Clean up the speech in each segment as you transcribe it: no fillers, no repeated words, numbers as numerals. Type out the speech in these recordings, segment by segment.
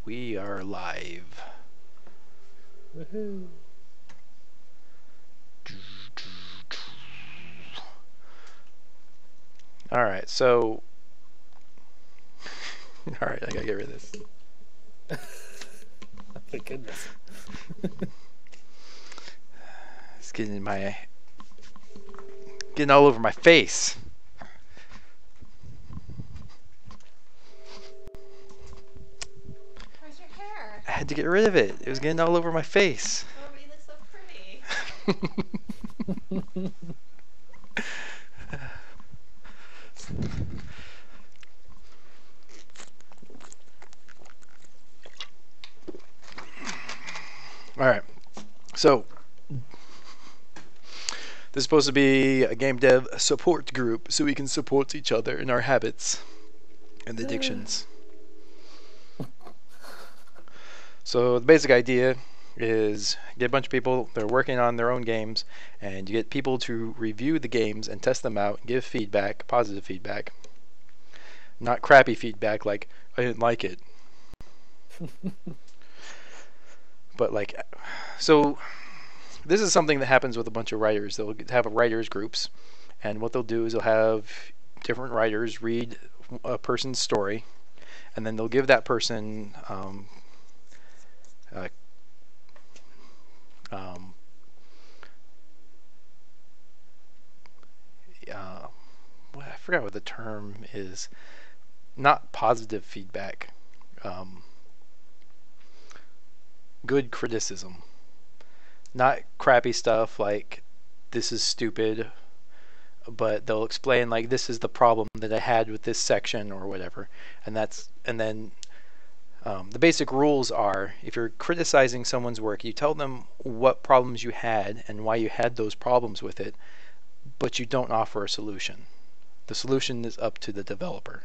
We are live. Woohoo. Alright, so... Alright, I gotta get rid of this. Oh my goodness. It's getting in my... Getting all over my face. How's your hair? I had to get rid of it. It was getting all over my face. Oh, but you look so pretty. Alright, so... This is supposed to be a game dev support group so we can support each other in our habits and addictions. So the basic idea is get a bunch of people, they're working on their own games, and you get people to review the games and test them out, give feedback, positive feedback. Not crappy feedback like, I didn't like it. But like, so this is something that happens with a bunch of writers. They'll have writers groups, and what they'll do is they'll have different writers read a person's story, and then they'll give that person I forgot what the term is. Not positive feedback. Good criticism. Not crappy stuff like this is stupid, but they'll explain like this is the problem that I had with this section or whatever, and then the basic rules are if you're criticizing someone's work, you tell them what problems you had and why you had those problems with it, but you don't offer a solution. The solution is up to the developer.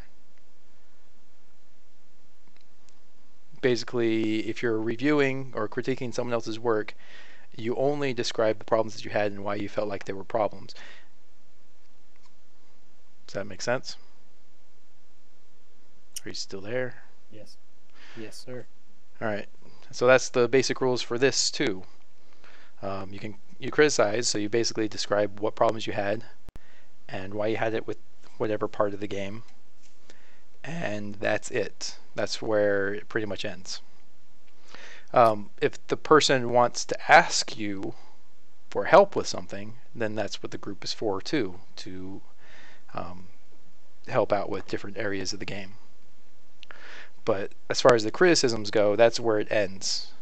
Basically, if you're reviewing or critiquing someone else's work, you only describe the problems that you had and why you felt like they were problems. Does that make sense? Are you still there? Yes. Yes, sir. Alright, so that's the basic rules for this too. You criticize, so you basically describe what problems you had and why you had it with whatever part of the game, and that's it. That's where it pretty much ends. If the person wants to ask you for help with something, then that's what the group is for too, to help out with different areas of the game. But as far as the criticisms go, that's where it ends.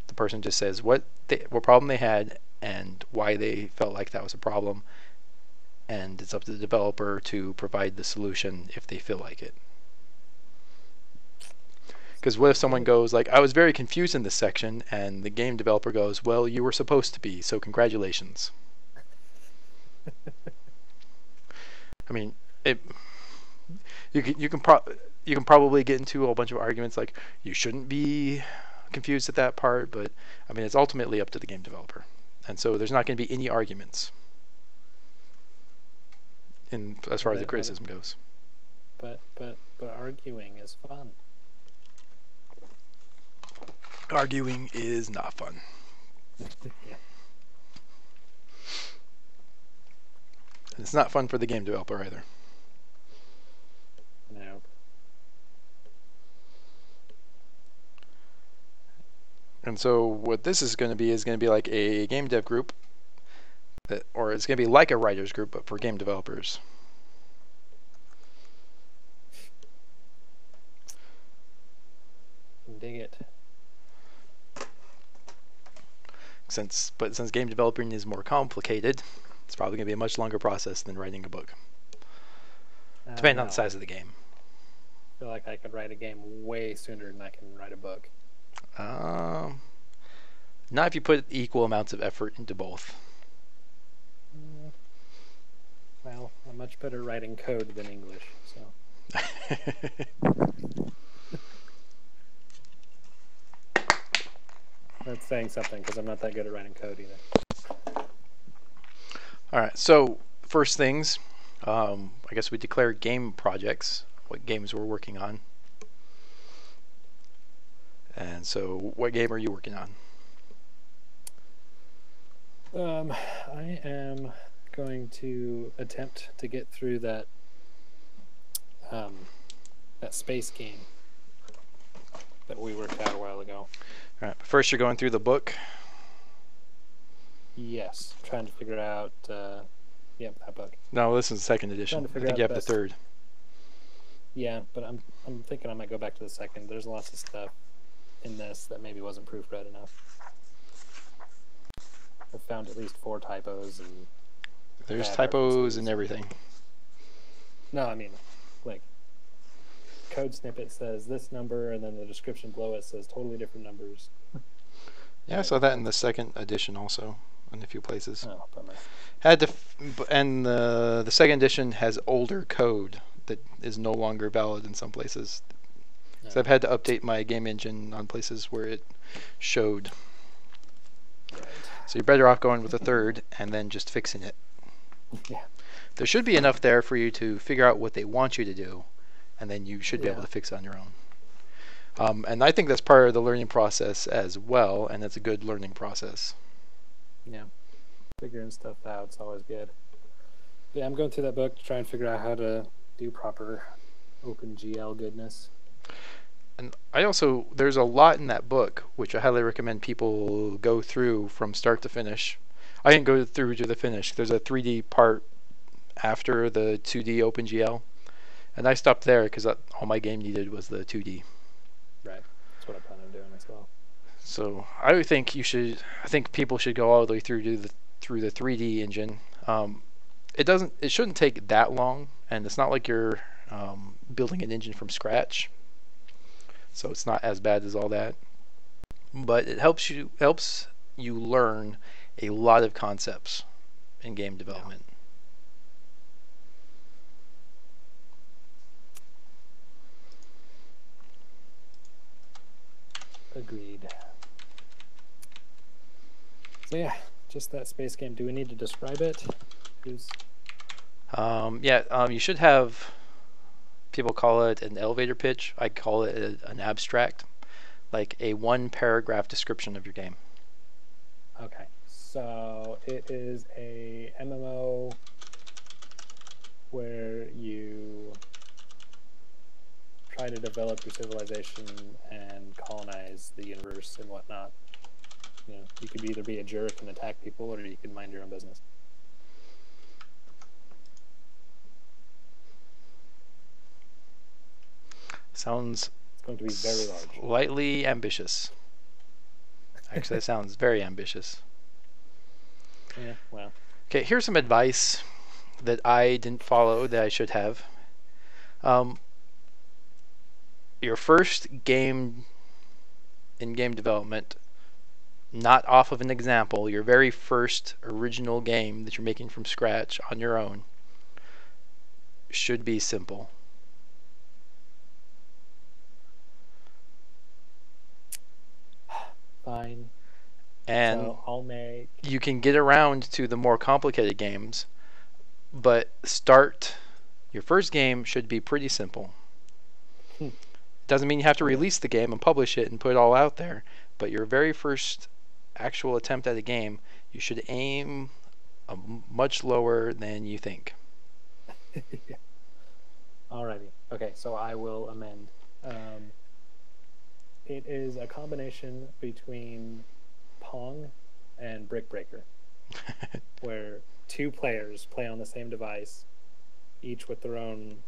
The person just says what problem they had and why they felt like that was a problem, and it's up to the developer to provide the solution if they feel like it. Because what if someone goes like, I was very confused in this section, and the game developer goes, well, you were supposed to be, so congratulations. I mean, you can probably get into a bunch of arguments like you shouldn't be confused at that part, but I mean it's ultimately up to the game developer, and so there's not going to be any arguments in as far as the criticism goes. But arguing is fun. Arguing is not fun. Yeah. And it's not fun for the game developer either. Nope. And so what this is going to be like a game dev group, or it's going to be like a writers group, but for game developers. Dig it. Since game developing is more complicated, it's probably going to be a much longer process than writing a book, depending on the size of the game. I feel like I could write a game way sooner than I can write a book. Not if you put equal amounts of effort into both. Well, I'm much better at writing code than English, so. That's saying something because I'm not that good at writing code either. Alright, so first things, I guess we declare game projects, what games we're working on. And so, what game are you working on? I am going to attempt to get through that that space game that we worked out a while ago. All right. But first, you're going through the book. Yes, trying to figure out. Yep, that book. No, this is the second edition. Trying to I figure think you out have the best. third. Yeah, but I'm thinking I might go back to the second. There's lots of stuff in this that maybe wasn't proofread enough. I've found at least 4 typos and. There's bad typos references. and everything. No, I mean, like, code snippet says this number, and then the description below it says totally different numbers. Yeah, I saw that in the second edition also, in a few places. Oh, bummer. And the second edition has older code that is no longer valid in some places. So I've had to update my game engine on places where it showed. Right. So you're better off going with the third and then just fixing it. Yeah. There should be enough there for you to figure out what they want you to do, and then you should be able Yeah. to fix it on your own. And I think that's part of the learning process as well, and it's a good learning process. Yeah. Figuring stuff out, it's always good. Yeah, I'm going through that book to try and figure out how to do proper OpenGL goodness. And there's a lot in that book, which I highly recommend people go through from start to finish. I didn't go through to the finish. There's a 3D part after the 2D OpenGL, and I stopped there because all my game needed was the 2D. Right. That's what I plan on doing as well. So I think people should go all the way through to the 3D engine. It shouldn't take that long, and it's not like you're building an engine from scratch. So it's not as bad as all that. But it helps you learn a lot of concepts in game development. Agreed. So yeah, just that space game. Do we need to describe it? You should have. People call it an elevator pitch. I call it an abstract, like a 1-paragraph description of your game. Okay, so it is a MMO where you try to develop your civilization and colonize the universe and whatnot. You know, you could either be a jerk and attack people, or you could mind your own business. Sounds It's going to be very large. slightly ambitious. Actually, it sounds very ambitious. Yeah, well. Okay, here's some advice that I didn't follow that I should have. Your first game in game development, not off of an example, your very first original game that you're making from scratch on your own, should be simple. Fine. And so I'll make. you can get around to the more complicated games, but your first game should be pretty simple. Doesn't mean you have to release the game and publish it and put it all out there, but your very first actual attempt at a game, you should aim much lower than you think. Alrighty. Okay, so I will amend. It is a combination between Pong and Brick Breaker, where 2 players play on the same device, each with their own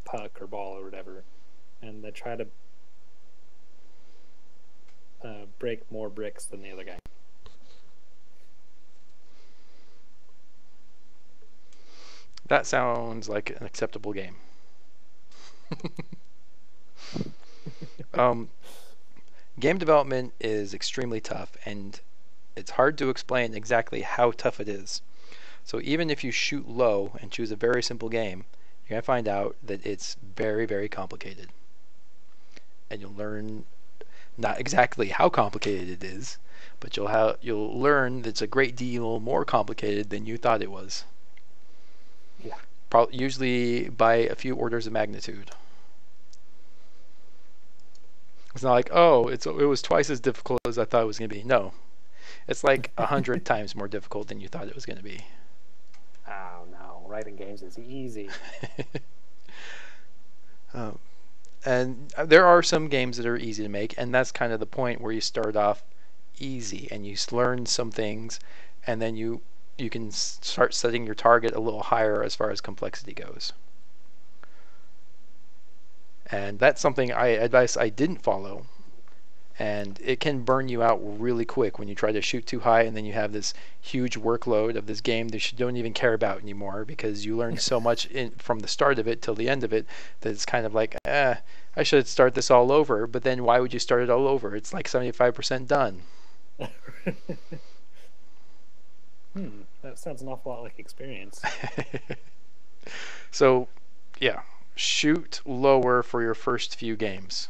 puck or ball or whatever, and they try to break more bricks than the other guy. That sounds like an acceptable game. Game development is extremely tough, and it's hard to explain exactly how tough it is. So even if you shoot low and choose a very simple game, you're going to find out that it's very, very complicated. And you'll learn not exactly how complicated it is, but you'll learn that it's a great deal more complicated than you thought it was. Yeah. Usually by a few orders of magnitude. It's not like, oh, it was twice as difficult as I thought it was going to be. No, it's like 100 times more difficult than you thought it was going to be. Oh no, writing games is easy. And there are some games that are easy to make, and that's kind of the point where you start off easy and you learn some things, and then you can start setting your target a little higher as far as complexity goes. And that's something advice I didn't follow, and it can burn you out really quick when you try to shoot too high and then you have this huge workload of this game that you don't even care about anymore because you learned so much from the start of it till the end of it that it's kind of like, I should start this all over. But then why would you start it all over? It's like 75% done. That sounds an awful lot like experience. So yeah, shoot lower for your first few games.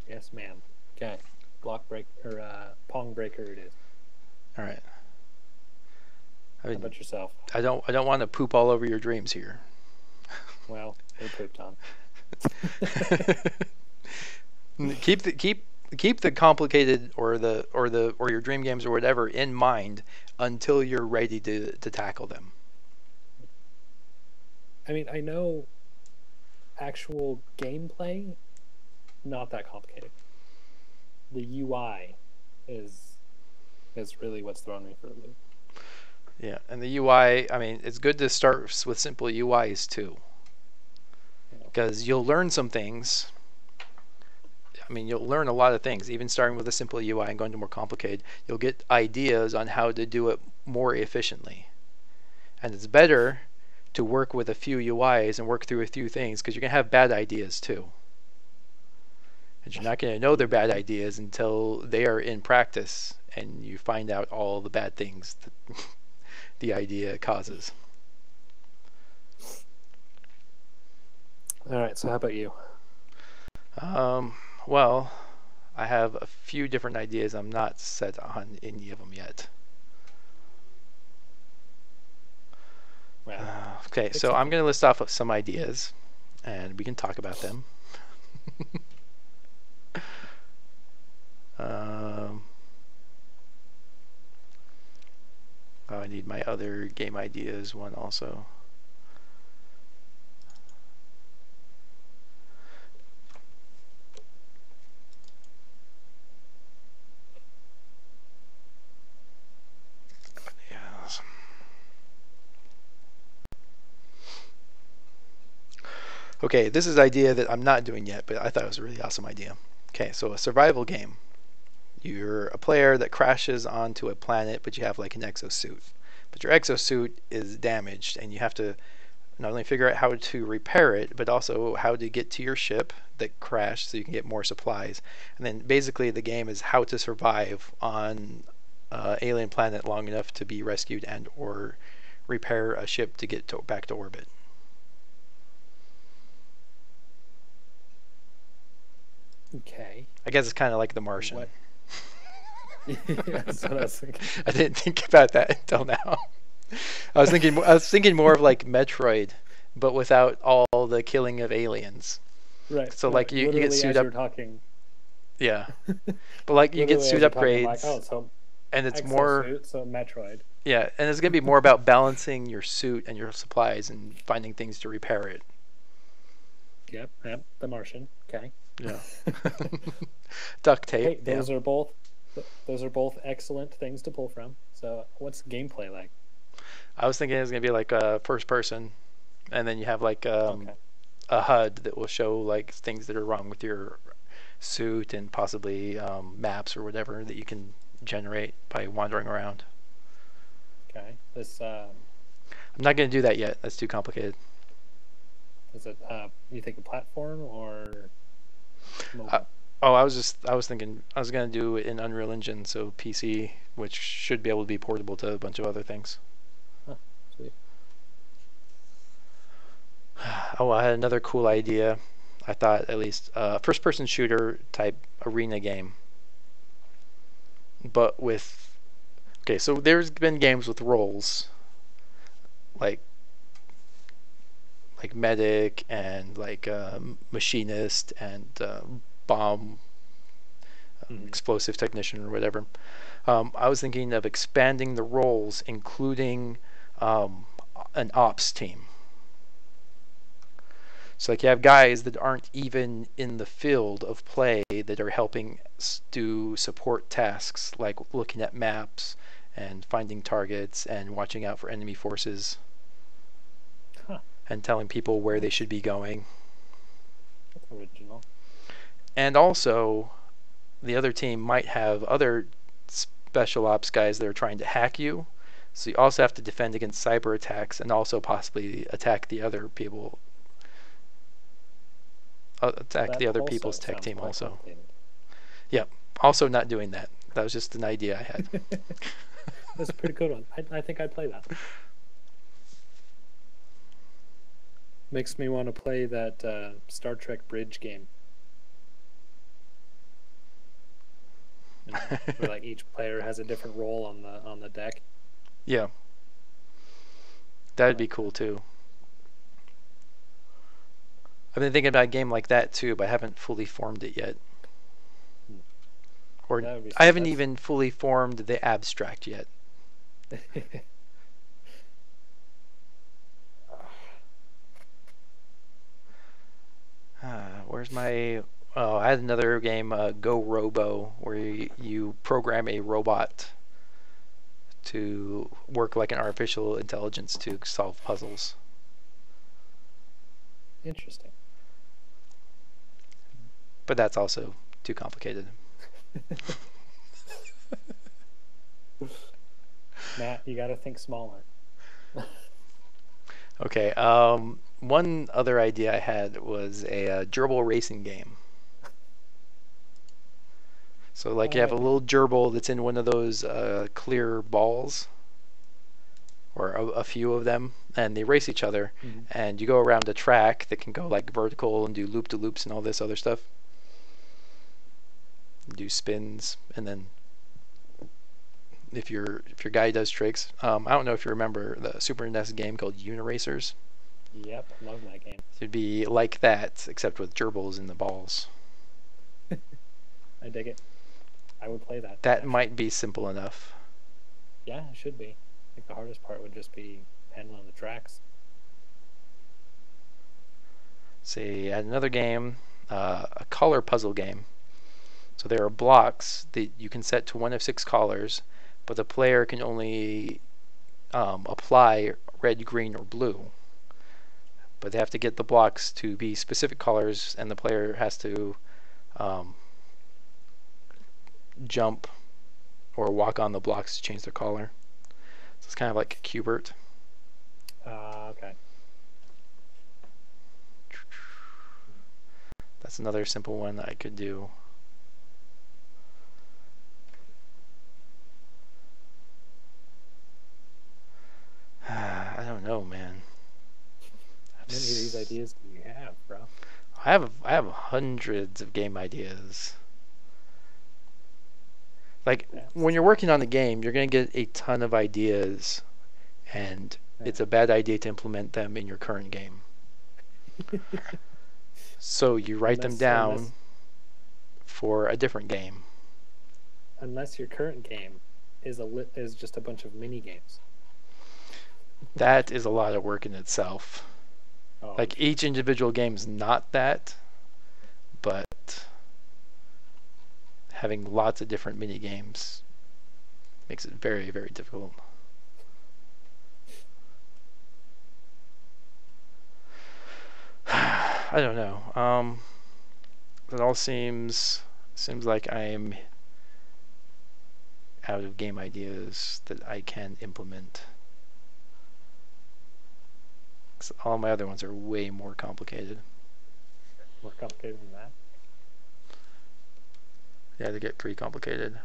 Yes, ma'am. Okay. Block break or Pong breaker it is. All right. I How mean, about yourself? I don't want to poop all over your dreams here. Well, they pooped on. keep the complicated or your dream games or whatever in mind until you're ready to tackle them. I mean, I know actual gameplay, not that complicated. The UI is really what's throwing me for a loop. Yeah, and the UI, I mean, it's good to start with simple UIs too, because you'll learn some things. I mean, you'll learn a lot of things, even starting with a simple UI and going to more complicated. You'll get ideas on how to do it more efficiently. And it's better to work with a few UIs and work through a few things, because you're going to have bad ideas too. And you're not going to know they're bad ideas until they are in practice and you find out all the bad things that the idea causes. All right, so how about you? Well, I have a few different ideas. I'm not set on any of them yet. Well, Okay, so I'm going to list off some ideas, and we can talk about them. Oh, I need my other game ideas one also. Yes. Okay, this is an idea that I'm not doing yet, but I thought it was a really awesome idea. Okay, so a survival game. You're a player that crashes onto a planet, but you have like an exosuit. But your exosuit is damaged, and you have to not only figure out how to repair it, but also how to get to your ship that crashed so you can get more supplies. And then basically the game is how to survive on alien planet long enough to be rescued and or repair a ship to get back to orbit. okay. I guess it's kind of like The Martian. What? Yeah, that's what I was thinking. I didn't think about that until now. I was thinking more of like Metroid, but without all the killing of aliens. Right. So like you get literally suit as up. you're talking, Yeah, but like you get literally suit as you're talking, upgrades, like, oh, so and it's more. exosuit, so Metroid. Yeah, and it's gonna be more about balancing your suit and your supplies and finding things to repair it. Yep. The Martian. Okay. Yeah. Duct tape. Hey, those are both excellent things to pull from. So, what's gameplay like? I was thinking it was gonna be like first person, and then you have like Okay. a HUD that will show like things that are wrong with your suit and possibly maps or whatever that you can generate by wandering around. Okay. This I'm not going to do that yet. That's too complicated. is it? You think a platform or mobile? I was thinking I was going to do it in Unreal Engine, so PC, which should be able to be portable to a bunch of other things. Sweet. Oh, I had another cool idea. I thought at least first-person shooter type arena game, but with so there's been games with roles, like medic and like machinist and bomb explosive technician or whatever. I was thinking of expanding the roles, including an ops team. So like you have guys that aren't even in the field of play that are helping do support tasks like looking at maps and finding targets and watching out for enemy forces and telling people where they should be going. That's original. And also, the other team might have other special ops guys that are trying to hack you. So you also have to defend against cyber attacks and also possibly attack the other people. Attack the other people's tech team also. Yep. Also not doing that. That was just an idea I had. That's a pretty good one. I think I'd play that. Makes me want to play that Star Trek Bridge game. Where like each player has a different role on the deck. Yeah. That'd be cool too. I've been thinking about a game like that too, but I haven't fully formed it yet. Or I haven't even fully formed the abstract yet. Where's my... Oh, I had another game, Go Robo, where you program a robot to work like an artificial intelligence to solve puzzles. Interesting. But that's also too complicated. Matt, you got to think smaller. Okay. One other idea I had was a gerbil racing game. So like you have a little gerbil that's in one of those clear balls, or a few of them, and they race each other, and you go around a track that can go like vertical and do loop-to-loops and all this other stuff. Do spins, and then if your guy does tricks, I don't know if you remember the Super NES game called Uniracers. Yep, love that game. It'd be like that, except with gerbils in the balls. I dig it. I would play that. That might be simple enough. Yeah, it should be. I think the hardest part would just be handling the tracks. See, I had another game, a color puzzle game. So there are blocks that you can set to one of 6 colors, but the player can only apply red, green, or blue. But they have to get the blocks to be specific colors, and the player has to jump or walk on the blocks to change their color. So it's kind of like Q*bert. Okay. That's another simple one that I could do. I don't know, man. How many of these ideas do you have, bro? I have hundreds of game ideas. Like when you're working on a game, you're gonna get a ton of ideas, and it's a bad idea to implement them in your current game. So you write them down for a different game. Unless your current game is just a bunch of mini games. That is a lot of work in itself. Oh, Like each individual game is not that, but having lots of different mini games makes it very, very difficult. I don't know. It all seems like I'm out of game ideas that I can implement. 'Cause all my other ones are way more complicated. more complicated than that. Yeah, they get pretty complicated.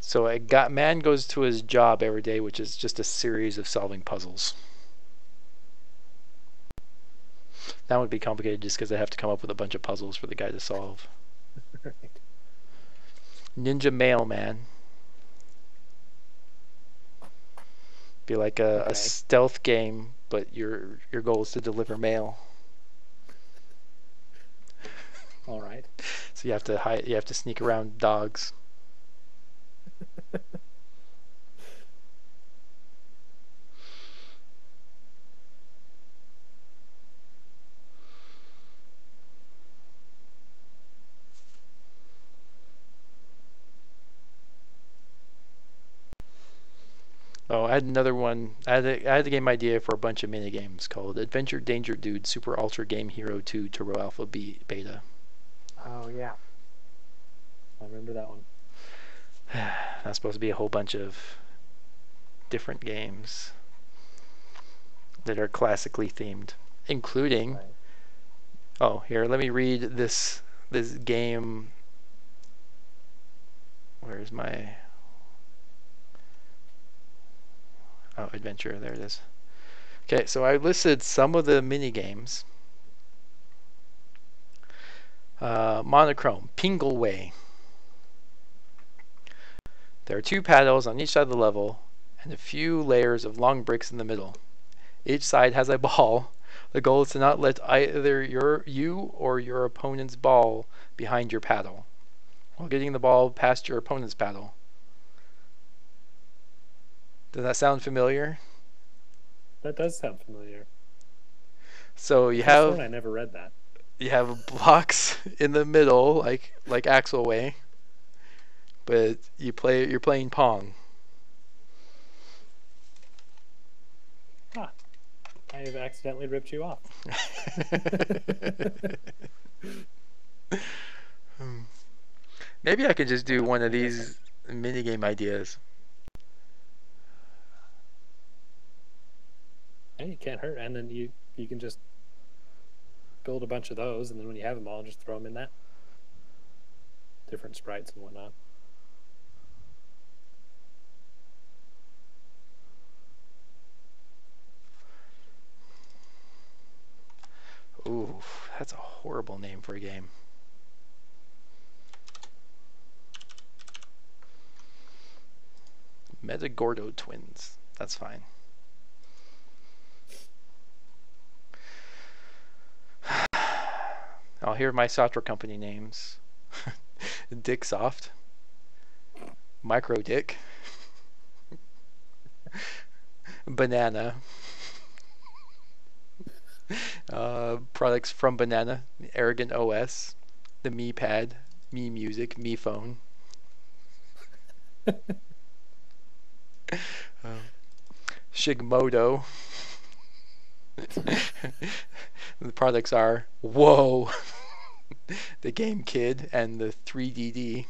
So man goes to his job every day, which is just a series of solving puzzles. That would be complicated just because I have to come up with a bunch of puzzles for the guy to solve. Right. Ninja Mailman. Be like a stealth game but your goal is to deliver mail. All right. So you have to hide. You have to sneak around dogs. Oh, I had another one. I had a game idea for a bunch of mini games called Adventure Danger Dude Super Ultra Game Hero 2 Turbo Alpha Beta. Oh yeah. I remember that one. That's supposed to be a whole bunch of different games that are classically themed, including. Right. Oh, here, let me read this game. Where's my adventure? There it is. Okay, so I listed some of the mini games. Monochrome, Pingleway. There are 2 paddles on each side of the level and a few layers of long bricks in the middle. Each side has a ball. The goal is to not let either you or your opponent's ball behind your paddle while getting the ball past your opponent's paddle. Does that sound familiar? That does sound familiar. So you I have I never read that. you have blocks in the middle, like Axelway, but you're playing Pong. Ah, I have accidentally ripped you off. Maybe I could just do one of these minigame ideas. And you can't hurt, and then you can just build a bunch of those, and then when you have them all, just throw them in that. Different sprites and whatnot. Ooh, that's a horrible name for a game. Metagordo Twins. That's fine. Oh, here are my software company names. Dicksoft. Microdick. Banana. Products from Banana. Arrogant OS. The MePad. Me Music. Me Phone. Shigmodo. The products are Whoa, the Game Kid, and the 3DD.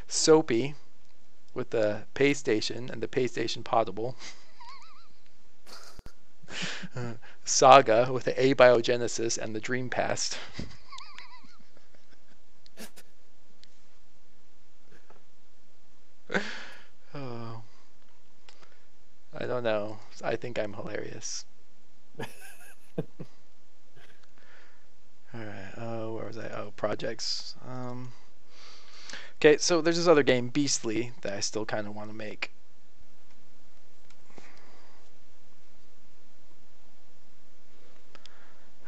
Soapy, with the PlayStation and the PlayStation Potable. Saga, with the Abiogenesis and the Dreamcast. Oh, I don't know. I think I'm hilarious. Alright, where was I? Oh, projects. Okay, so there's this other game, Beastly, that I still kind of want to make.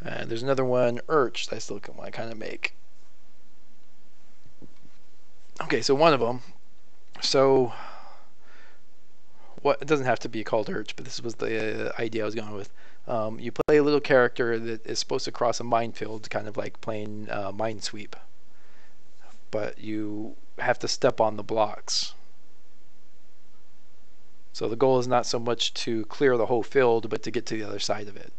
And there's another one, Urch, that I still want to kind of make. Okay, so one of them. So, it doesn't have to be called Urch, but this was the idea I was going with. You play a little character that is supposed to cross a minefield, kind of like playing Minesweep. But you have to step on the blocks. So the goal is not so much to clear the whole field, but to get to the other side of it.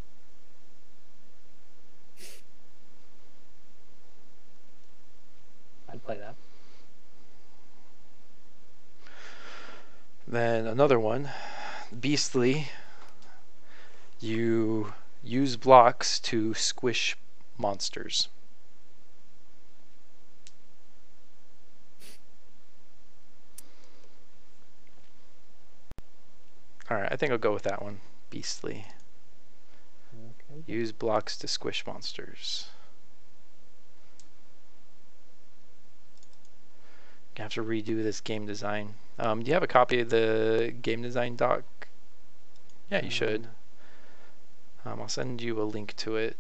I'd play that. Then another one, Beastly. You use blocks to squish monsters. Alright, I think I'll go with that one. Beastly. Okay. Use blocks to squish monsters. I have to redo this game design. Do you have a copy of the game design doc? Yeah, you should. I'll send you a link to it.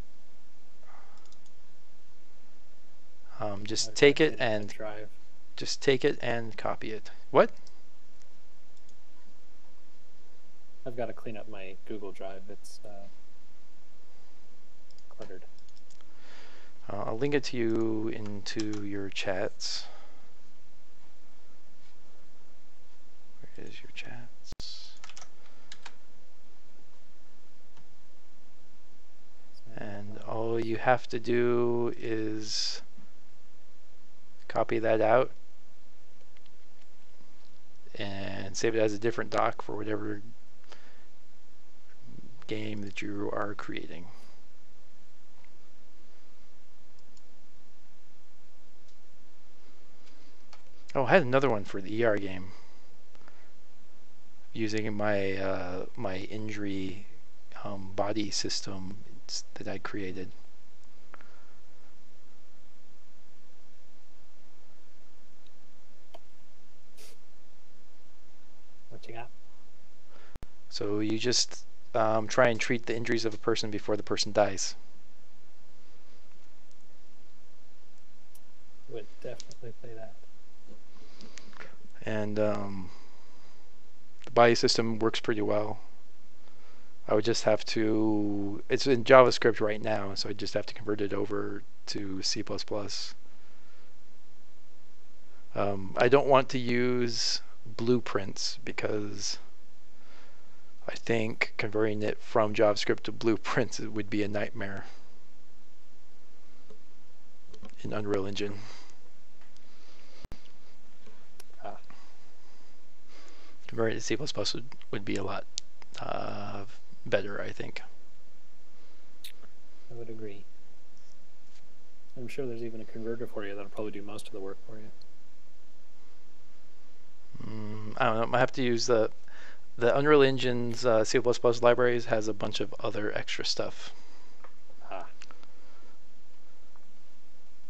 Just take it and drive. just take it and copy it. What? I've got to clean up my Google Drive. It's cluttered. I'll link it to you into your chats. Where is your chats? And all you have to do is copy that out and save it as a different doc for whatever game that you are creating. Oh, I had another one for the ER game using my my injury body system that I created. What you got? So you just try and treat the injuries of a person before the person dies. Would definitely play that. And the body system works pretty well. I would just have to, it's in JavaScript right now, so I just have to convert it over to C++. I don't want to use blueprints because I think converting it from JavaScript to blueprints would be a nightmare in Unreal Engine. Converting to C++ would be a lot better, I think. I would agree. I'm sure there's even a converter for you that'll probably do most of the work for you. I don't know. I have to use the Unreal Engine's C++ libraries has a bunch of other extra stuff. Not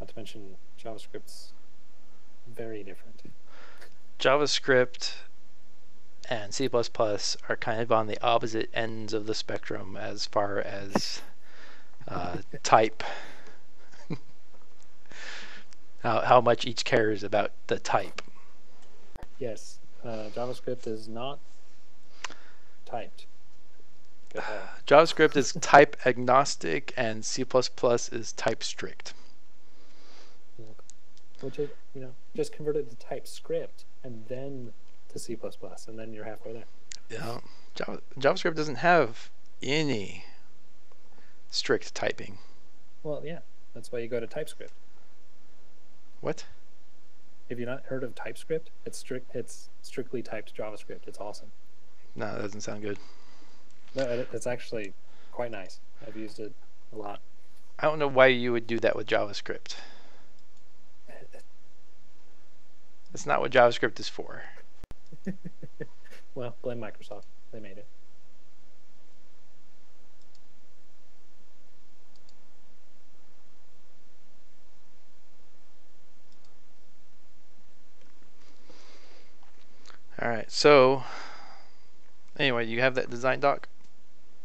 to mention JavaScript's very different. JavaScript and C++ are kind of on the opposite ends of the spectrum as far as type. How much each cares about the type. Yes, JavaScript is not typed. Go ahead. JavaScript is type agnostic and C++ is type strict. Which is, just convert it to TypeScript and then to C++, and then you're halfway there. Yeah, JavaScript doesn't have any strict typing. Well, yeah, that's why you go to TypeScript. What? Have you not heard of TypeScript? It's strictly typed JavaScript. It's awesome. No, that doesn't sound good. No, it's actually quite nice. I've used it a lot. I don't know why you would do that with JavaScript. That's not what JavaScript is for. Well, blame Microsoft. They made it. Alright, so anyway, you have that design doc?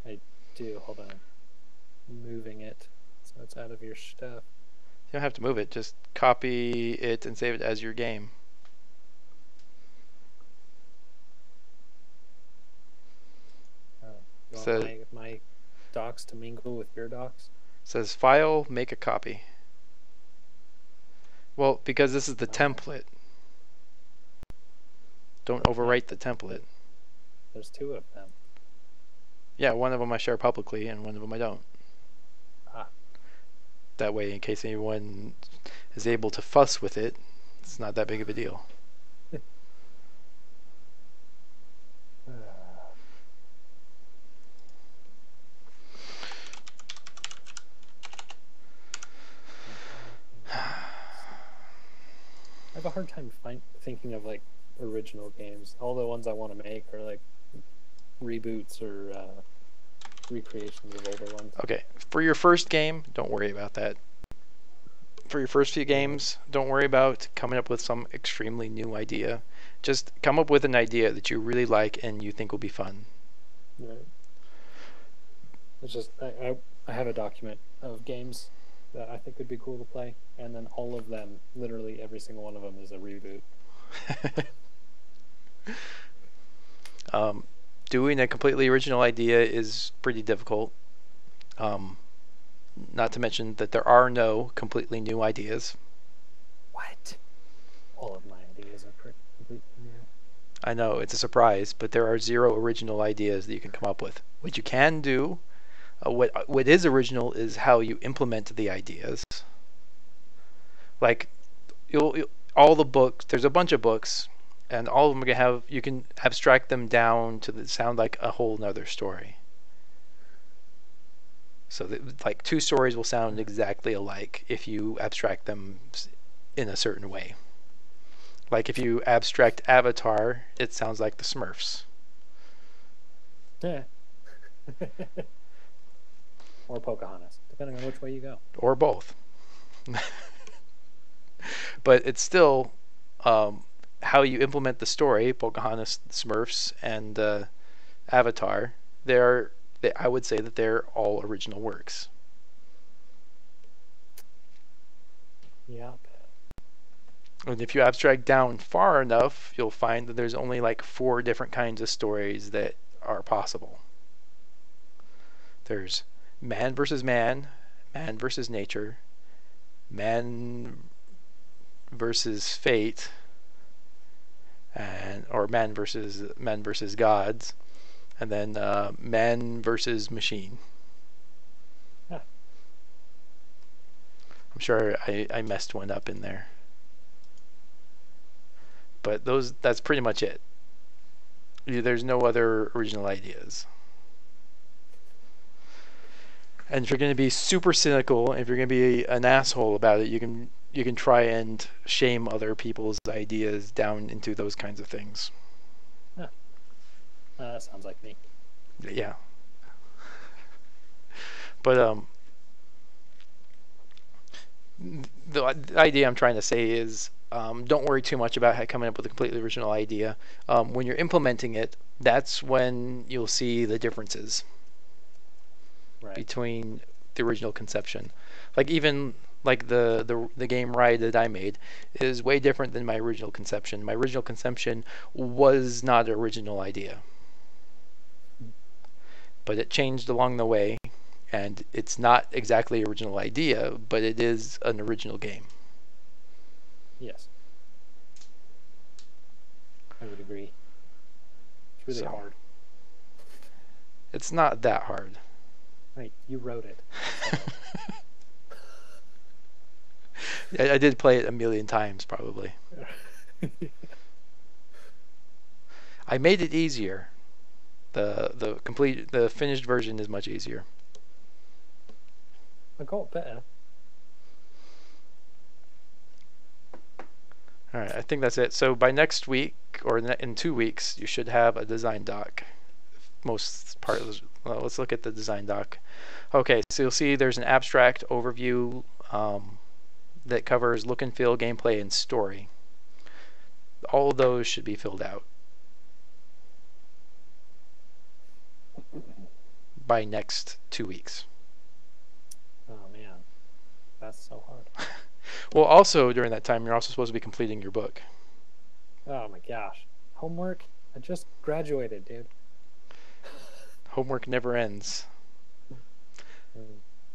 I do. Hold on. Moving it so it's out of your stuff. You don't have to move it, just copy it and save it as your game. You So- want my docs to mingle with your docs? Says file, make a copy. Well, because this is the template. Don't overwrite the template. There's two of them. Yeah, one of them I share publicly and one of them I don't. Ah. That way, in case anyone is able to fuss with it, it's not that big of a deal. I have a hard time thinking of like original games. All the ones I want to make are like reboots or recreations of older ones. Okay, for your first game, don't worry about that. for your first few games, don't worry about coming up with some extremely new idea. Just come up with an idea that you really like and you think will be fun. Right. It's just I have a document of games that I think would be cool to play, and then all of them, literally every single one of them, is a reboot. Doing a completely original idea is pretty difficult. Not to mention that there are no completely new ideas. What? All of my ideas are completely new. I know, it's a surprise, but there are 0 original ideas that you can come up with. What you can do, what is original is how you implement the ideas. Like, all the books, there's a bunch of books, and all of them are gonna have, you can abstract them down to sound like a whole nother story. So like 2 stories will sound exactly alike if you abstract them in a certain way. Like if you abstract Avatar, it sounds like the Smurfs. Yeah. Or Pocahontas, depending on which way you go. Or both. But it's still how you implement the story. Pocahontas, Smurfs, and Avatar, I would say that they're all original works. Yep. And if you abstract down far enough, you'll find that there's only like 4 different kinds of stories that are possible. There's man versus man, man versus nature, man versus fate, or man versus gods, and then man versus machine. Huh. I'm sure I messed one up in there, but that's pretty much it. There's no other original ideas. And if you're going to be super cynical, if you're going to be an asshole about it, you can try and shame other people's ideas down into those kinds of things. Huh. That sounds like me. Yeah. But the idea I'm trying to say is don't worry too much about coming up with a completely original idea. When you're implementing it, that's when you'll see the differences. Right. Between the original conception. Like even like the game Ride that I made is way different than my original conception. My original conception was not an original idea. But it changed along the way, and it's not exactly an original idea, but it is an original game. Yes. I would agree. It's really hard. It's not that hard. Right, you wrote it. So. I did play it a million times, probably. I made it easier. The finished version is much easier. I got better. All right, I think that's it. So by next week or in 2 weeks, you should have a design doc. Most part of well, let's look at the design doc. Okay, so you'll see there's an abstract overview that covers look and feel, gameplay, and story. All of those should be filled out by next 2 weeks. Oh man, that's so hard. Well, also during that time, you're also supposed to be completing your book. Oh my gosh, homework? I just graduated, dude. Homework never ends.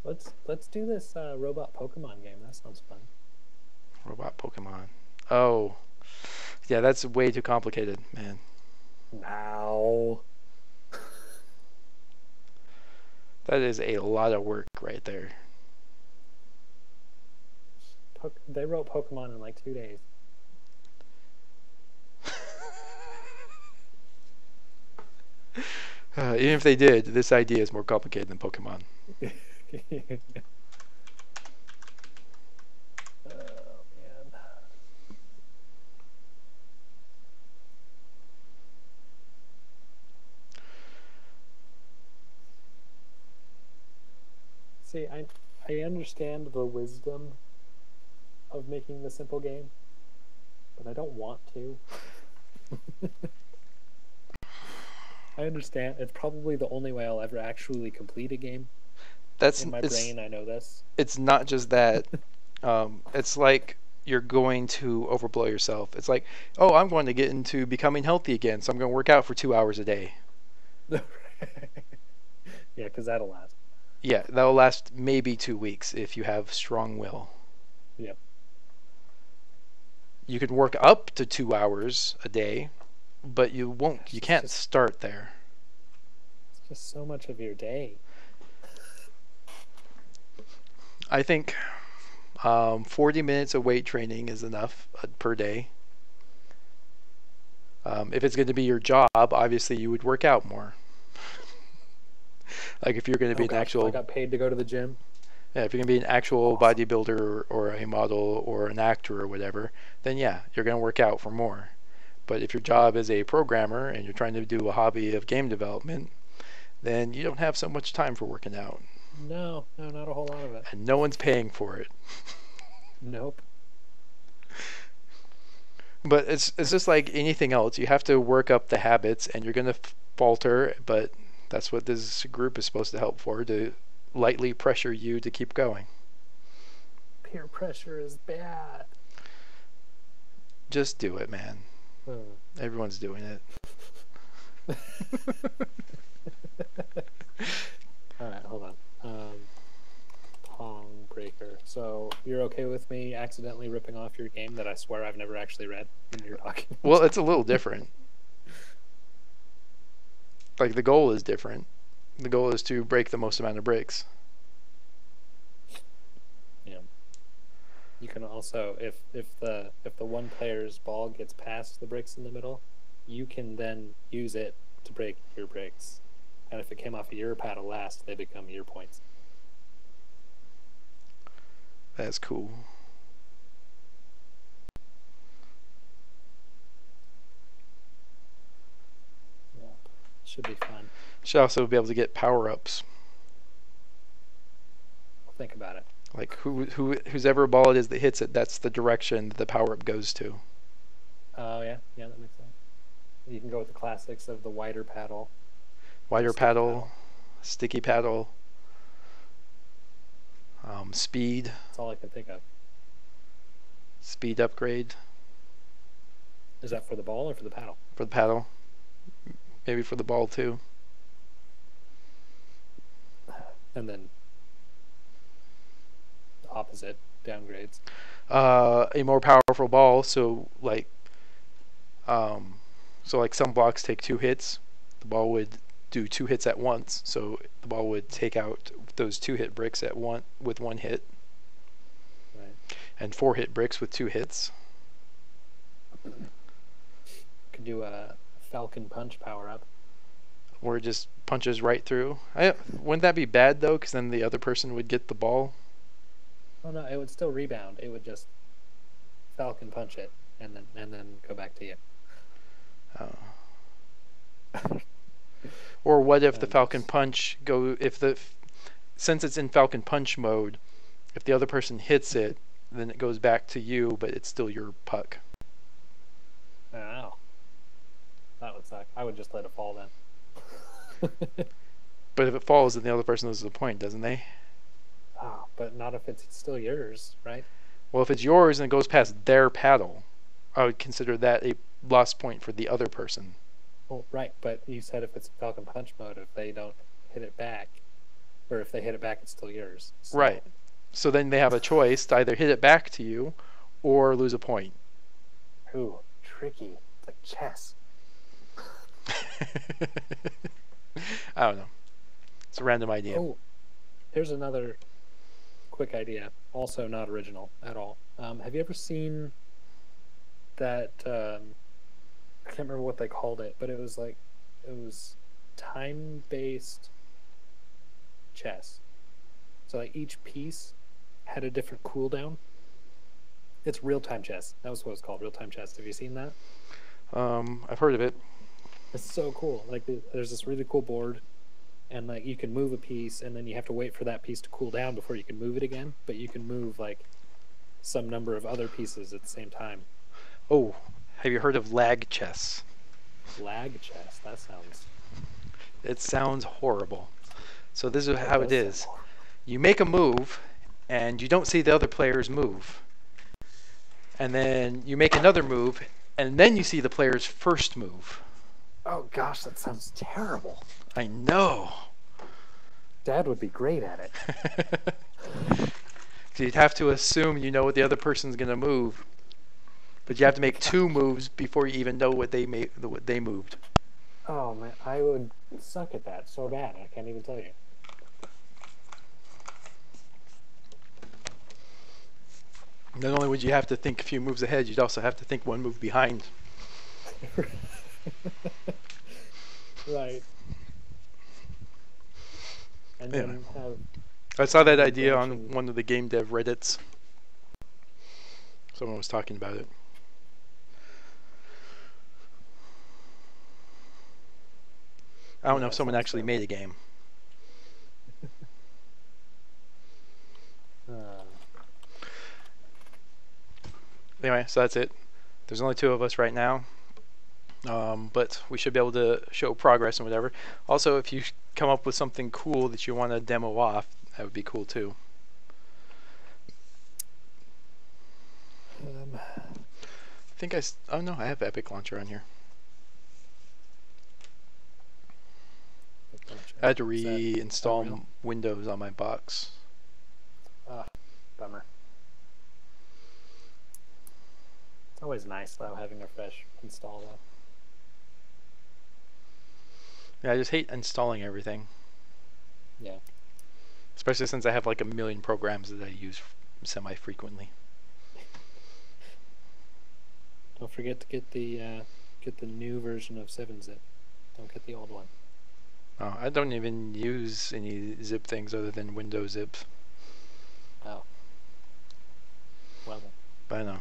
Let's do this robot Pokemon game. That sounds fun. Robot Pokemon. Oh, yeah, that's way too complicated, man. Now. That is a lot of work right there. They wrote Pokemon in like 2 days. Even if they did, this idea is more complicated than Pokemon. Oh man. See, I understand the wisdom of making the simple game, but I don't want to. I understand. It's probably the only way I'll ever actually complete a game. That's In my brain, I know this. It's not just that. It's like you're going to overblow yourself. It's like, oh, I'm going to get into becoming healthy again, so I'm going to work out for 2 hours a day. Yeah, because that'll last. Yeah, that'll last maybe 2 weeks if you have strong will. Yep. You can work up to 2 hours a day, but you won't. You can't start there. It's just so much of your day. I think 40 minutes of weight training is enough per day. If it's going to be your job, obviously you would work out more. Like if you're going to be an actual... I got paid to go to the gym. Yeah, if you're going to be an actual bodybuilder or a model or an actor or whatever, then yeah, you're going to work out for more. But if your job is a programmer and you're trying to do a hobby of game development, then you don't have so much time for working out. No, not a whole lot of it. And no one's paying for it. Nope. But it's just like anything else. You have to work up the habits, and you're going to falter, but that's what this group is supposed to help for, to lightly pressure you to keep going. Peer pressure is bad. Just do it, man. Everyone's doing it. Alright, hold on. Pong Breaker. So you're okay with me accidentally ripping off your game that I swear I've never actually read when you're talking? Well, it's a little different. Like, the goal is different. The goal is to break the most amount of bricks. Yeah. You can also, if the one player's ball gets past the bricks in the middle, you can then use it to break your bricks. And if it came off of your paddle last, they become your points. That's cool. Yeah. Should be fun. Should also be able to get power-ups. I'll think about it. Like, whose ever ball it is that hits it, that's the direction that the power-up goes to. Oh, yeah. Yeah, that makes sense. You can go with the classics of the wider paddle. Wider paddle, sticky paddle, speed. That's all I can think of. Speed upgrade. Is that for the ball or for the paddle? For the paddle. Maybe for the ball too. And then the opposite, downgrades. A more powerful ball, so like some blocks take 2 hits. The ball would do 2 hits at once, so the ball would take out those 2-hit bricks with 1 hit. Right. And 4-hit bricks with 2 hits. Could do a Falcon Punch power-up. Where it just punches right through. Wouldn't that be bad though, because then the other person would get the ball? Oh no, it would still rebound. It would just Falcon Punch it and then go back to you. Oh. Or what if the Falcon Punch since it's in Falcon Punch mode, if the other person hits it, then it goes back to you, but it's still your puck. Oh. That would suck. I would just let it fall then. But if it falls, then the other person loses a point, doesn't they? Oh, but not if it's still yours, right? Well, if it's yours and it goes past their paddle, I would consider that a lost point for the other person. Well, right, but you said if it's Falcon Punch mode, if they don't hit it back, or if they hit it back, it's still yours. So. Right. So then they have a choice to either hit it back to you or lose a point. Ooh, tricky. It's like chess. I don't know. It's a random idea. Oh, here's another quick idea. Also not original at all. Have you ever seen that? I can't remember what they called it, but it was time-based chess. So like each piece had a different cooldown. It's real-time chess. That was what it's called, real-time chess. Have you seen that? I've heard of it. It's so cool. Like there's this really cool board, and like you can move a piece, and then you have to wait for that piece to cool down before you can move it again. But you can move like some number of other pieces at the same time. Oh, have you heard of lag chess? Lag chess. That sounds. It sounds horrible. So this is That how it does sound is. horrible. You make a move, and you don't see the other player's move. And then you make another move, and then you see the player's first move. Oh gosh, that sounds terrible. I know. Dad would be great at it. So you'd have to assume you know what the other person's gonna move, but you have to make two moves before you even know what they moved. Oh man, I would suck at that so bad. I can't even tell you. Not only would you have to think a few moves ahead, you'd also have to think one move behind. Right. And Yeah. then have I saw that idea on branching- one of the game dev Reddits. Someone was talking about it. I don't know if that someone sounds actually made a game. uh, Anyway, so that's it. There's only two of us right now. But we should be able to show progress and whatever. Also, if you come up with something cool that you want to demo off, that would be cool too. I think oh no, I have Epic Launcher on here. I had to Is that reinstall Unreal? Windows on my box. Bummer. It's always nice though having a fresh install though. Yeah, I just hate installing everything, Yeah. especially since I have like a million programs that I use semi-frequently. Don't forget to get the new version of 7-Zip. Don't get the old one. Oh, I don't even use any zip things other than Windows zips. Oh. Well then. But I know.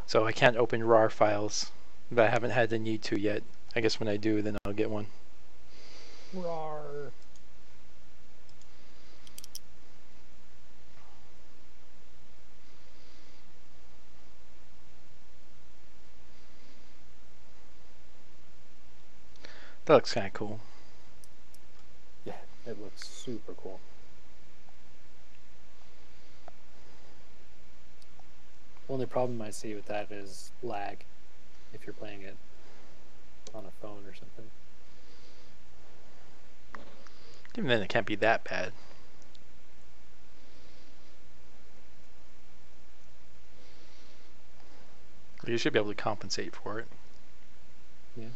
So I can't open RAR files, but I haven't had the need to yet. I guess when I do, then I'll get one. Rawr. That looks kind of cool. Yeah, it looks super cool. Only problem I see with that is lag if you're playing it on a phone or something. Even then, it can't be that bad. You should be able to compensate for it. Yeah.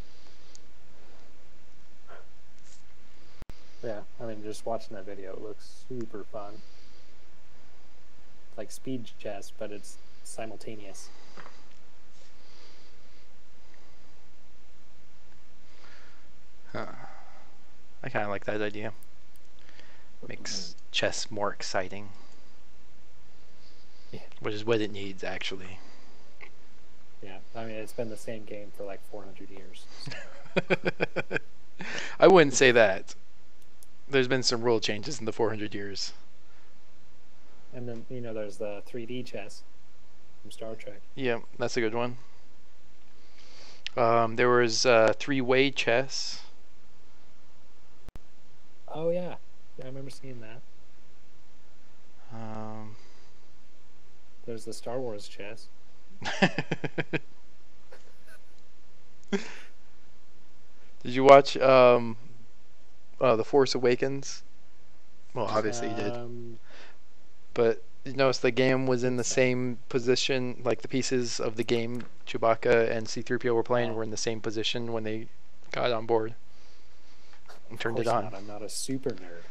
Yeah, I mean, just watching that video, it looks super fun. It's like speed chess, but it's simultaneous. Huh. I kind of like that idea. Makes chess more exciting. Yeah. Which is what it needs, actually. Yeah, I mean, it's been the same game for like 400 years. I wouldn't say that. There's been some rule changes in the 400 years. And then, you know, there's the 3D chess from Star Trek. Yeah, that's a good one. There was three-way chess. Oh, yeah. Yeah, I remember seeing that. There's the Star Wars chess. Did you watch The Force Awakens? Well, obviously you did. But you notice the game was in the same position, like the pieces of the game Chewbacca and C-3PO were playing were in the same position when they got on board and turned it on. Not. I'm not a super nerd.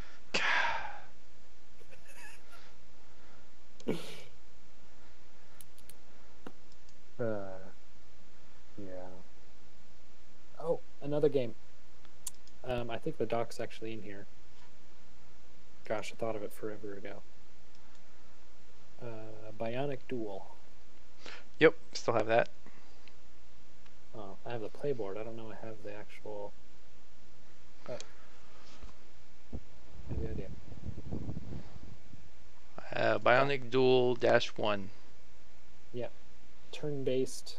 Yeah. Oh, another game. I think the doc's actually in here. Gosh, I thought of it forever ago. Bionic Duel. Yep, still have that. Oh, I have the playboard. I don't know I have the actual... Maybe I do. Bionic Duel -1. Yeah. Turn-based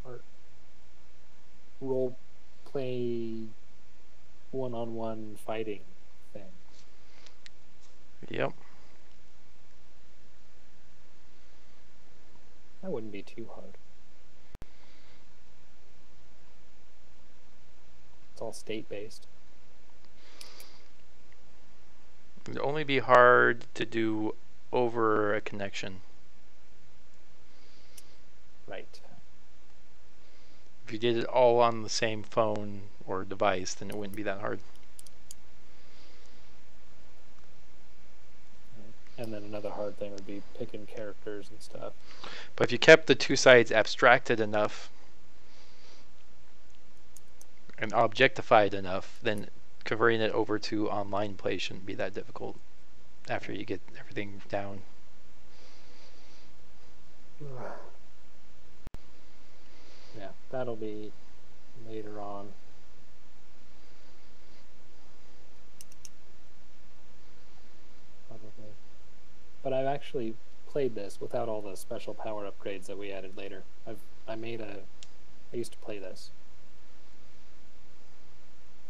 or role play one-on-one fighting thing. Yep. That wouldn't be too hard. It's all state-based. It'd only be hard to do over a connection. Right. If you did it all on the same phone or device, then it wouldn't be that hard. And then another hard thing would be picking characters and stuff. But if you kept the two sides abstracted enough and objectified enough, then converting it over to online play shouldn't be that difficult after you get everything down. Yeah, that'll be later on. Probably. But I've actually played this without all the special power upgrades that we added later. I used to play this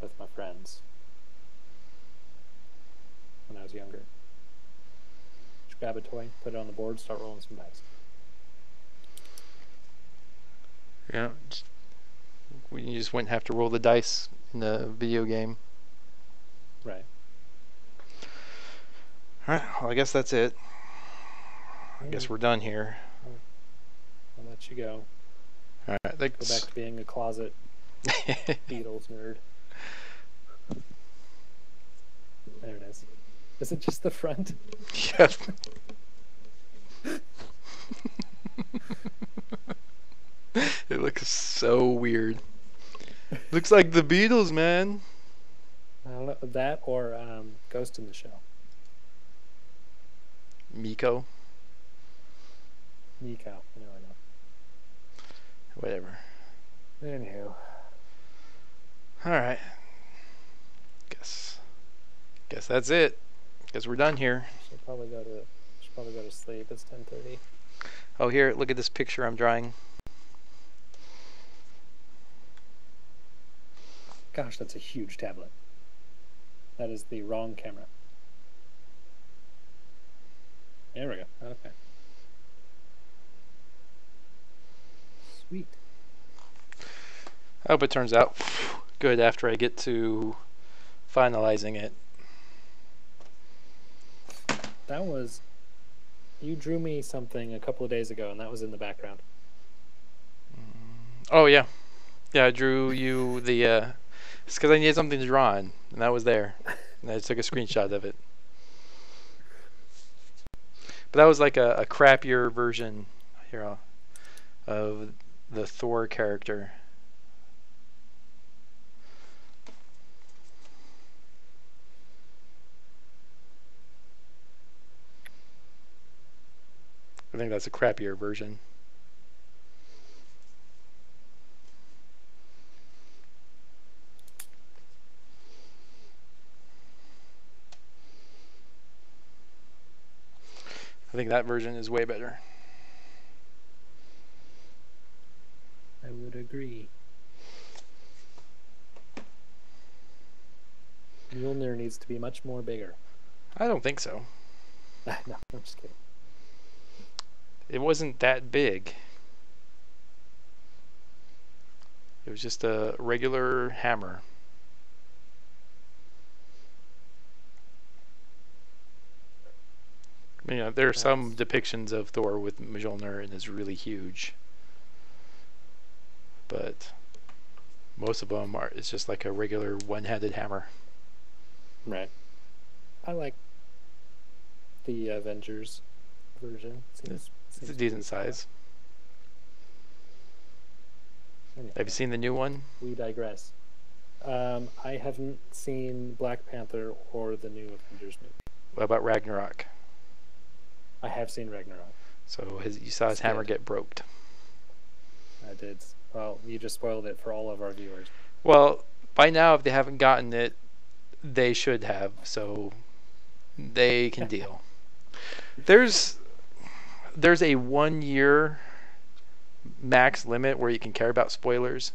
with my friends when I was younger. Just grab a toy, put it on the board, start rolling some dice. Yeah, you just wouldn't have to roll the dice in the video game. Right. Alright, well, I guess that's it. I guess we're done here. I'll let you go. Alright, Go back to being a closet Beatles nerd. There it is. Is it just the front? Yep. It looks so weird. Looks like the Beatles, man. I don't know, that or Ghost in the Shell. Miko. Miko. There we go. Whatever. Anywho. Alright. Guess that's it. Guess we're done here. Should probably go to sleep. It's 10:30. Oh, here, look at this picture I'm drawing. Gosh, that's a huge tablet. That is the wrong camera. There we go. Okay. Sweet. I hope it turns out good after I get to finalizing it. That was... You drew me something a couple of days ago, and that was in the background. Oh, yeah. Yeah, I drew you the... it's because I needed something to draw on, and that was there. And I took a screenshot of it. But that was like a crappier version here of the Thor character. I think that's a crappier version. I think that version is way better. I would agree. Mjolnir needs to be much more bigger. I don't think so. No, I'm just kidding. It wasn't that big. It was just a regular hammer. You know, there are some depictions of Thor with Mjolnir and it's really huge. But most of them are, it's just like a regular one-handed hammer. Right. I like the Avengers version. It's a decent size. Anyway, Have you seen the new one? we digress. I haven't seen Black Panther or the new Avengers movie. What about Ragnarok? I have seen Ragnarok. So you saw his hammer Good. get broked. I did. Well, you just spoiled it for all of our viewers. Well, by now, if they haven't gotten it, they should have. So They can deal. There's a 1 year max limit where you can care about spoilers,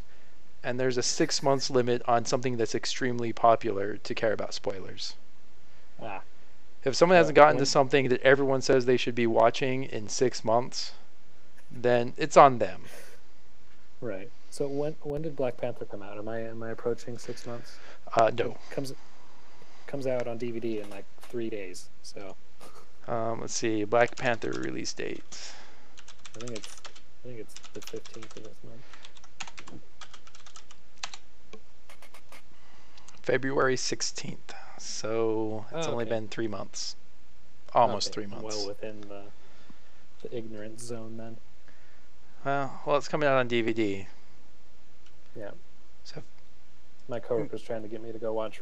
and there's a 6 months limit on something that's extremely popular to care about spoilers. Ah, If someone hasn't gotten to when, something that everyone says they should be watching in 6 months, then it's on them. right. So when did Black Panther come out? Am I approaching 6 months? No. It comes out on DVD in like 3 days. So Let's see. Black Panther release date. I think it's the 15th of this month. February 16th. So it's only okay. been 3 months. Almost Okay, 3 months. well within the ignorance zone then. Well, it's coming out on DVD. Yeah. So My coworker's trying to get me to go watch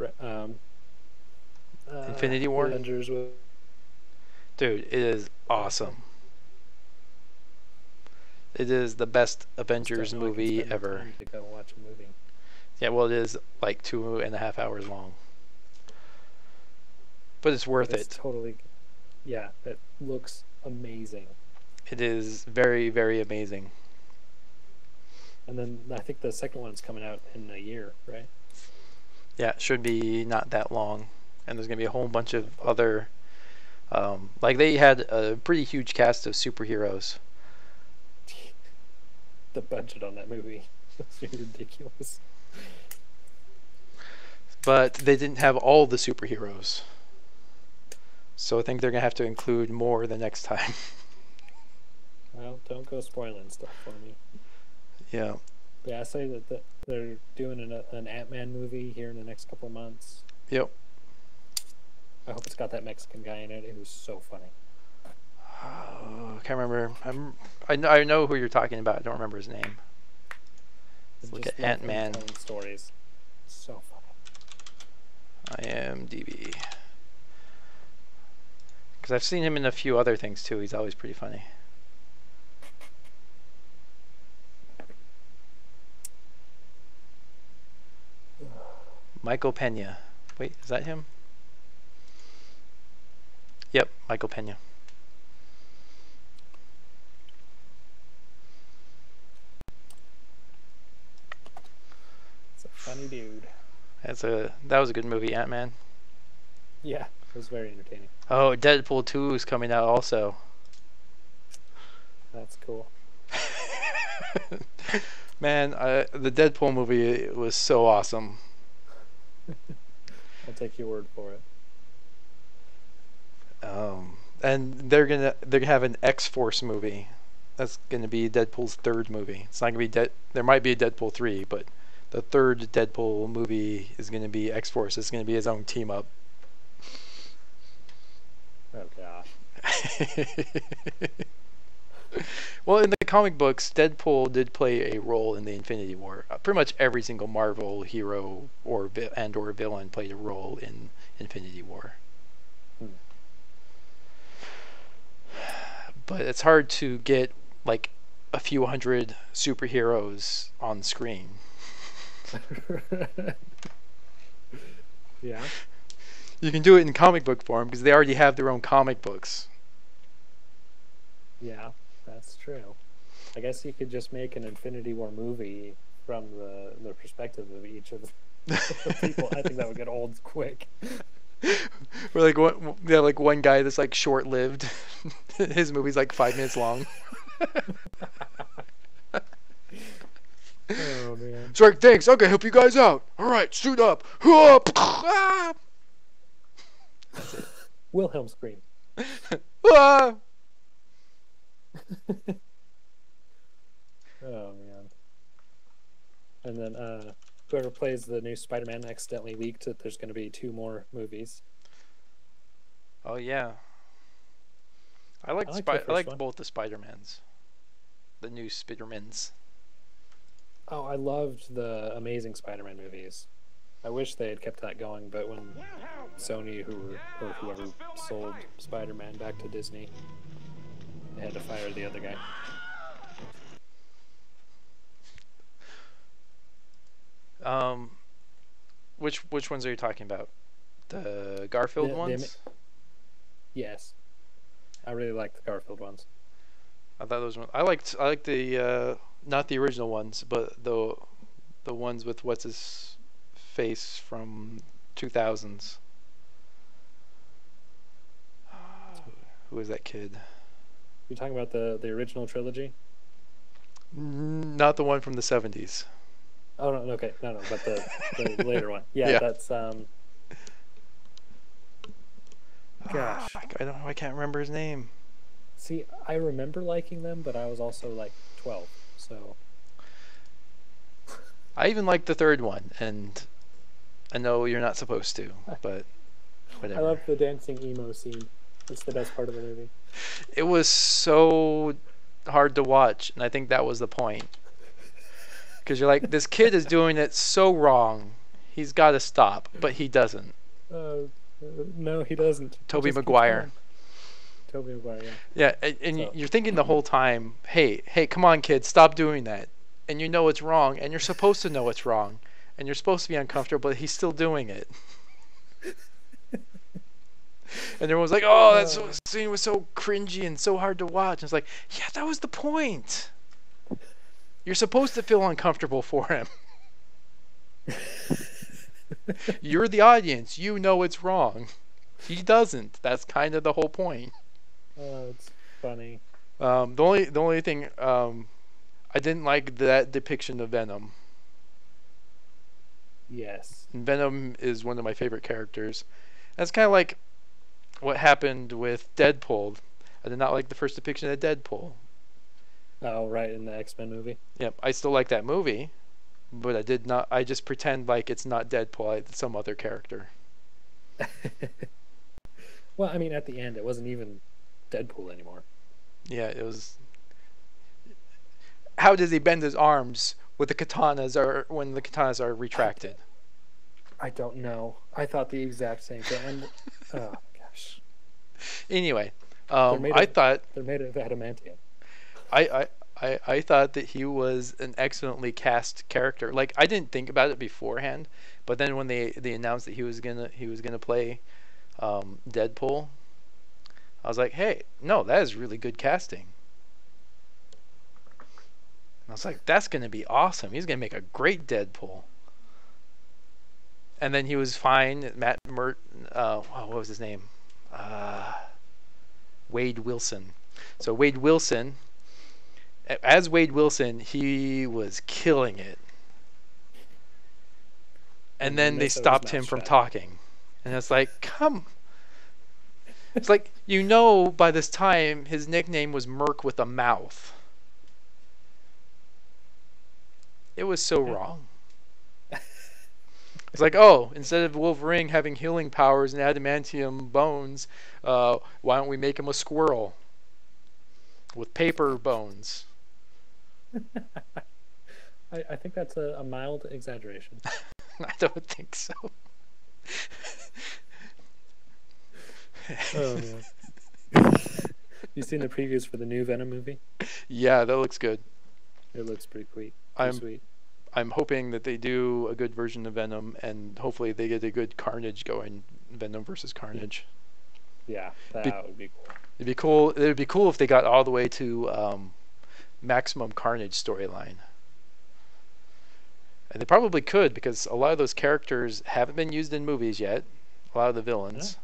Infinity War? Avengers with. Dude, it is awesome. It is the best Avengers Don't know I can movie spend the ever. time to go watch a movie. Yeah, well, it is like 2.5 hours long. But it's worth It's it. totally. Yeah, it looks amazing. It is very, very amazing. And then I think the second one's coming out in a year, right? Yeah, it should be not that long. And there's going to be a whole bunch of other... like, they had a pretty huge cast of superheroes. The budget on that movie was ridiculous. But they didn't have all the superheroes. So I think they're going to have to include more the next time. Well, don't go spoiling stuff for me. Yeah. But yeah, I say that they're doing an Ant-Man movie here in the next couple of months. Yep. I hope it's got that Mexican guy in it. It was so funny. I can't remember. I know who you're talking about. I don't remember his name. Let's look at Just love him Ant-Man. telling stories. So funny. IMDb. Because I've seen him in a few other things too. He's always pretty funny. Michael Pena. Wait, is that him? Yep, Michael Pena. It's a funny dude. That was a good movie, Ant-Man. Yeah, it was very entertaining. Oh, Deadpool 2 is coming out also. That's cool. Man, the Deadpool movie was so awesome. I'll take your word for it. And they're gonna have an X-Force movie. That's gonna be Deadpool's third movie. It's not gonna be there might be a Deadpool 3, but the third Deadpool movie is gonna be X-Force. It's gonna be his own team up. Oh gosh. Well, in the comic books, Deadpool did play a role in the Infinity War. Pretty much every single Marvel hero or villain played a role in Infinity War. But it's hard to get like a few hundred superheroes on screen. Yeah. You can do it in comic book form because they already have their own comic books. Yeah, that's true. I guess you could just make an Infinity War movie from the perspective of each of the people. I think that would get old quick. Or like one guy that's like short-lived. His movie's like 5 minutes long. Oh man. It's like, thanks. Okay, help you guys out. All right, suit up. Ah! That's it. Wilhelm scream. Ah! Oh man. And then whoever plays the new Spider-Man accidentally leaked that there's going to be 2 more movies. Oh yeah. I like one. both the Spider-Mans. The new Spider-Mans. Oh, I loved the Amazing Spider-Man movies. I wish they had kept that going, but when Sony or whoever sold Spider-Man back to Disney, they had to fire the other guy. Which ones are you talking about? The Garfield ones? Yes, I really like the Garfield ones. I thought those ones. I liked the not the original ones, but the ones with what's his face from 2000s. Who was that kid? You're talking about the original trilogy? Not the one from the 70s. Oh no, okay, no, but the later one. Yeah, Yeah. that's Gosh, I can't remember his name. see, I remember liking them, but I was also like 12, so I even liked the third one, and I know you're not supposed to, but I whatever. love the dancing emo scene. It's the best part of the movie. It was so hard to watch, and I think that was the point. Because you're like, this kid is doing it so wrong. He's got to stop, but he doesn't. No, he doesn't. He Tobey just keeps Maguire. going. Tobey Maguire, yeah. Yeah, and So- you're thinking the whole time, hey, come on, kid, stop doing that. And you know it's wrong, and you're supposed to know it's wrong, and you're supposed to be uncomfortable, but he's still doing it. And everyone's like, oh, that scene was so cringy and so hard to watch. And it's like, yeah, that was the point. You're supposed to feel uncomfortable for him. You're the audience. You know it's wrong. He doesn't. That's kind of the whole point. Oh, it's funny. The only thing I didn't like that depiction of Venom. Yes. And Venom is one of my favorite characters. That's kind of like what happened with Deadpool. I did not like the first depiction of Deadpool. Oh, right, in the X-Men movie. Yep, I still like that movie, but I did not. I just pretend like it's not Deadpool. It's some other character. Well, I mean, at the end, it wasn't even Deadpool anymore. Yeah, it was. How does he bend his arms with the katanas, or when the katanas are retracted? I don't know. I thought the exact same thing. Oh gosh, Anyway, made I of- thought they're made of adamantium. I thought that he was an excellently cast character. Like, I didn't think about it beforehand, but then when they announced that he was gonna play Deadpool, I was like, hey, no, that is really good casting. And I was like, that's gonna be awesome. He's gonna make a great Deadpool. And then he was fine. What was his name? Wade Wilson. So Wade Wilson, as Wade Wilson, he was killing it. And then they Minnesota was stopped him mouth from shut. talking. And it's like, come. It's like, you know, by this time, his nickname was Merc with a mouth. It was so wrong. It's like, oh, instead of Wolverine having healing powers and adamantium bones, why don't we make him a squirrel with paper bones? I think that's a mild exaggeration. I don't think so. Oh no. You seen the previews for the new Venom movie? Yeah, that looks good. It looks pretty sweet. I'm- Sweet. I'm hoping that they do a good version of Venom, and hopefully they get a good Carnage going. Venom versus Carnage. Yeah, that Be- would be cool. It'd be cool. It would be cool if they got all the way to Maximum Carnage storyline. And they probably could, because a lot of those characters haven't been used in movies yet. A lot of the villains.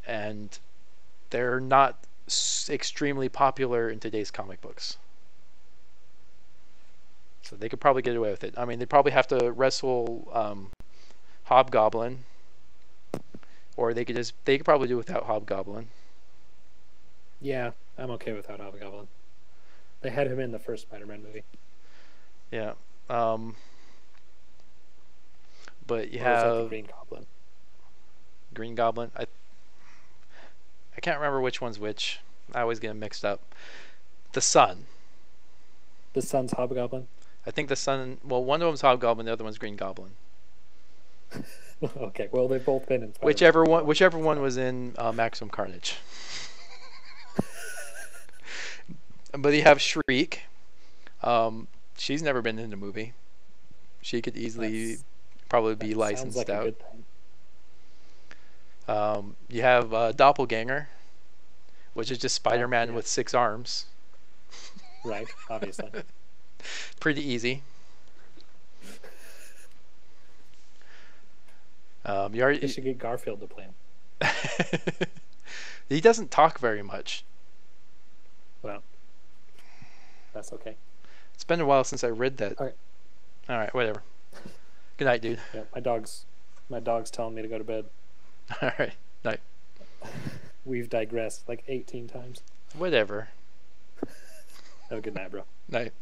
And they're not extremely popular in today's comic books. So they could probably get away with it. I mean, they'd probably have to wrestle Hobgoblin, or they could probably do without Hobgoblin. Yeah, I'm okay without Hobgoblin. They had him in the first Spider-Man movie. Yeah. But you Or was that the have Green Goblin. Green Goblin. I can't remember which one's which. I always get them mixed up. The Sun. The Sun's Hobgoblin. I think the Sun. Well, one of them's Hobgoblin. The other one's Green Goblin. Okay, well they've both been in Spider-Man. Whichever one was in Maximum Carnage. But you have Shriek. She's never been in a movie. She could easily That's- probably be That licensed sounds like out. a good thing. You have Doppelganger, which is just Spider-Man yeah. with 6 arms. Right, obviously. Pretty easy. You They already. should get Garfield to play him. He doesn't talk very much. Well, that's okay. It's been a while since I read that. All right. All right, whatever. Good night, dude. Yeah, my dog's telling me to go to bed. All right, night. We've digressed like 18 times. Whatever. Have a good night, bro. Night.